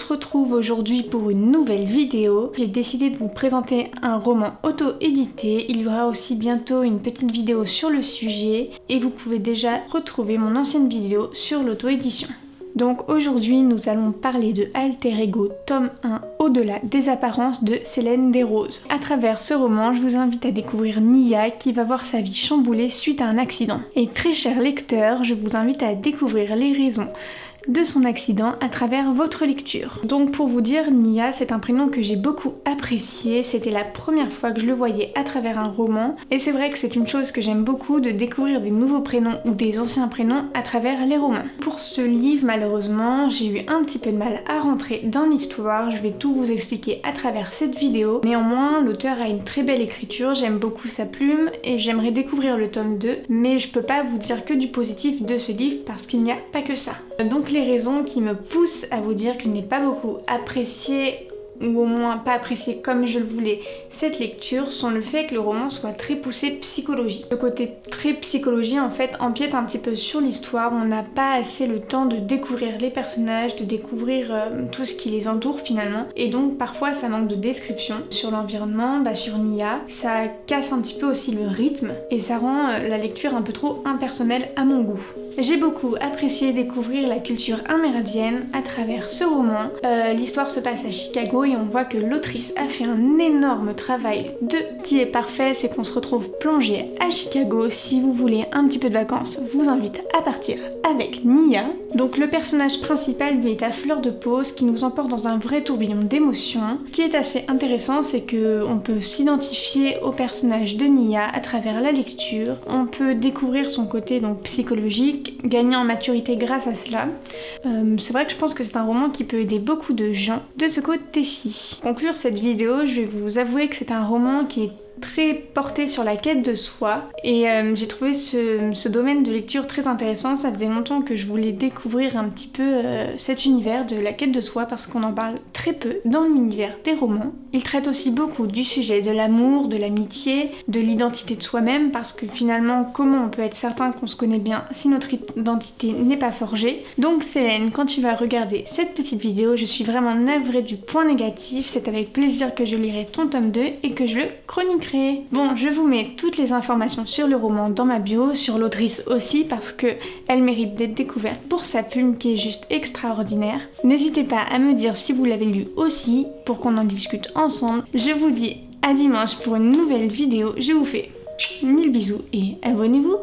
retrouve aujourd'hui pour une nouvelle vidéo. J'ai décidé de vous présenter un roman auto-édité. Il y aura aussi bientôt une petite vidéo sur le sujet et vous pouvez déjà retrouver mon ancienne vidéo sur l'auto-édition. Donc aujourd'hui nous allons parler de Alter Ego tome 1 Au-delà des apparences de Célène Desroses. À travers ce roman, je vous invite à découvrir Nia qui va voir sa vie chamboulée suite à un accident. Et très cher lecteur, je vous invite à découvrir les raisons de son accident à travers votre lecture. Donc pour vous dire, Nia, c'est un prénom que j'ai beaucoup apprécié, c'était la première fois que je le voyais à travers un roman, et c'est vrai que c'est une chose que j'aime beaucoup de découvrir des nouveaux prénoms ou des anciens prénoms à travers les romans. Pour ce livre, malheureusement, j'ai eu un petit peu de mal à rentrer dans l'histoire, je vais tout vous expliquer à travers cette vidéo. Néanmoins, l'auteur a une très belle écriture, j'aime beaucoup sa plume et j'aimerais découvrir le tome 2, mais je peux pas vous dire que du positif de ce livre parce qu'il n'y a pas que ça. Donc les raisons qui me poussent à vous dire que je n'ai pas beaucoup apprécié, ou au moins pas apprécié comme je le voulais, cette lecture sont le fait que le roman soit très poussé psychologie. Ce côté très psychologie en fait empiète un petit peu sur l'histoire, on n'a pas assez le temps de découvrir les personnages, de découvrir tout ce qui les entoure finalement, et donc parfois ça manque de description sur l'environnement, sur Nia, ça casse un petit peu aussi le rythme et ça rend la lecture un peu trop impersonnelle à mon goût. J'ai beaucoup apprécié découvrir la culture amérindienne à travers ce roman. L'histoire se passe à Chicago et on voit que l'autrice a fait un énorme travail. Qui est parfait, c'est qu'on se retrouve plongé à Chicago. Si vous voulez un petit peu de vacances, je vous invite à partir avec Nia. Donc le personnage principal lui est à fleur de peau, ce qui nous emporte dans un vrai tourbillon d'émotions. Ce qui est assez intéressant, c'est qu'on peut s'identifier au personnage de Nia à travers la lecture. On peut découvrir son côté donc psychologique, gagner en maturité grâce à cela. C'est vrai que je pense que c'est un roman qui peut aider beaucoup de gens de ce côté-ci. Pour conclure cette vidéo, je vais vous avouer que c'est un roman qui est très porté sur la quête de soi et j'ai trouvé ce domaine de lecture très intéressant. Ça faisait longtemps que je voulais découvrir un petit peu cet univers de la quête de soi parce qu'on en parle très peu dans l'univers des romans. Il traite aussi beaucoup du sujet de l'amour, de l'amitié, de l'identité de soi-même parce que finalement comment on peut être certain qu'on se connaît bien si notre identité n'est pas forgée. Donc Célène, quand tu vas regarder cette petite vidéo, je suis vraiment navrée du point négatif, c'est avec plaisir que je lirai ton tome 2 et que je le chroniquerai. Bon, je vous mets toutes les informations sur le roman dans ma bio, sur l'autrice aussi parce que elle mérite d'être découverte pour sa plume qui est juste extraordinaire. N'hésitez pas à me dire si vous l'avez lu aussi pour qu'on en discute ensemble. Je vous dis à dimanche pour une nouvelle vidéo. Je vous fais 1000 bisous et abonnez-vous.